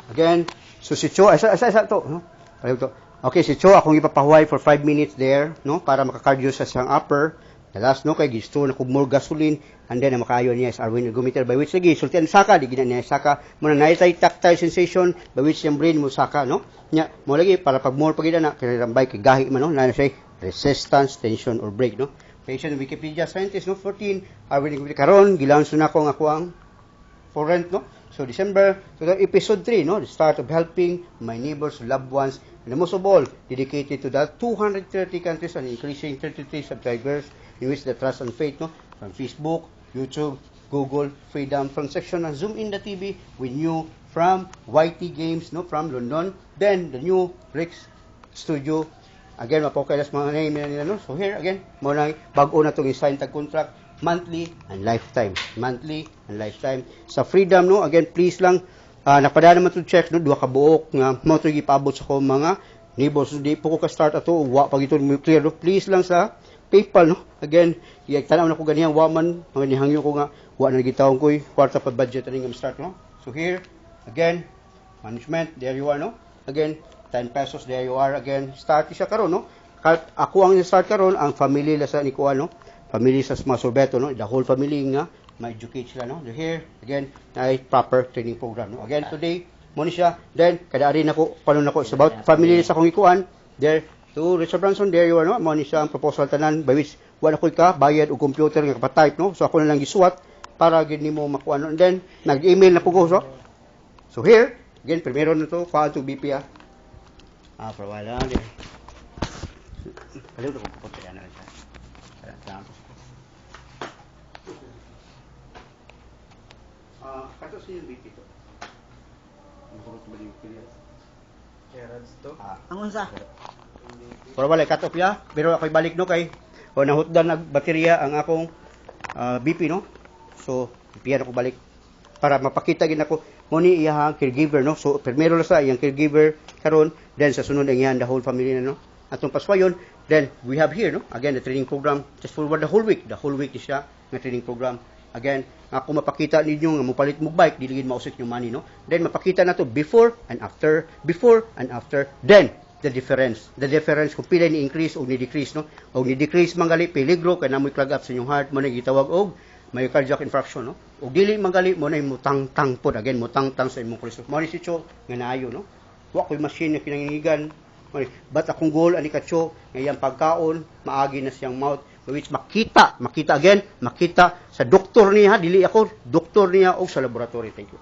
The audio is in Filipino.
Again, so si Cho, isa to, no? Pareho to. Okay, si Cho, akong ipapahuway for 5 minutes there, no? Para makakardio sa siyang upper. The last, no? Kay gisto na kung more gasoline, and then, makayo niya is Arwin ergometer, by which lagi, sultian saka, di gina niya saka, muna naitay tactile sensation, by which yung brain mo saka, no? Nya, mo lagi, para pag more pagida na, kaya rambay, kay gahi man, no? Na siya, resistance, tension, or break, no? Patient Wikipedia scientist, no? 14, Arwin ergometer, karon, gilanso na ko ang for rent, no? So, December, so episode 3, no? The start of helping my neighbors, loved ones, and most of all, dedicated to that 230 countries and increasing 33 subscribers in which the trust and faith, no? From Facebook, YouTube, Google, Freedom, from section ng Zoom in the TV, we knew from YT Games, no? From London, then the new Rex Studio, again, mapokailas mga name nila, no? So here, again, muna, bago na itong sign tag contract, monthly and lifetime. Monthly and lifetime. Sa Freedom, no? Again, please lang, napadaan naman to check, no? 2 ka buok nga mo to gipaabot sa ko mga neighbors. Di po ko ka-start ato, wa pag ito clear, no? Please lang sa PayPal, no? Again, tanaw na ko ganyan, waman, mga nihangyo ko nga, wa na nagitawang ko'y kwarta pa budget na nga start, no? So here, again, management, there you are, no? Again, 10 pesos, there you are, again, start siya karon, no? Ako ang start karon, ang family la sa Nikuan, no? Family sa mga sorbeto, no? The whole family nga, ma-educate sila, no? So here, again, ay proper training program, no? Again, today, muna siya, then, kada rin ako, paano na ko, it's about family sa kong ikuan, there, to Richard Branson, there you are, no? Muna siya ang proposal tanan, by which, wala ko ka, bayad o computer nga kapatype, no? So, ako na lang gisuwat, para gini mo makuha, no? And then, nag-email na po ko, so here, again, primero na to, paano to BP, for a while, there. Paliw na kung pupunta yan na siya. Kato siya yung BP to. Makurot ba yung pilihan? Gerards to? Ang unsa? Pero wala, cut off ya. Pero ako'y balik, no, kay o nahutdan na baterya ang akong BP, no. So, ipiyan ako balik para mapakita gid ako mo ni iyang caregiver, no. So, primero lang sa iyang caregiver karon, then sa sunod ang iyang the whole family na, no. Atong paswayon, then we have here, no, again the training program just for the whole week is siya nga training program. Again, ako mapakita ninyo nga mopalit mo bike, dili gid mausik yung money, no. Then mapakita na to before and after, then the difference kung pila ni increase o ni decrease, no. O ni decrease mangali peligro kay namoy clog up sa inyong heart mo na gitawag og myocardiac infarction, no. O dili mangali mo na mutang-tang pod, again mutang-tang sa imong kolesterol. Mo ni si Cho nga naayo, no. Wa koy machine nga kinanginigan. But akong goal ani ka Cho nga iyang pagkaon maagi na siyang mouth, which makita sa doktor niya, dili ako, doktor niya o sa laboratory. Thank you.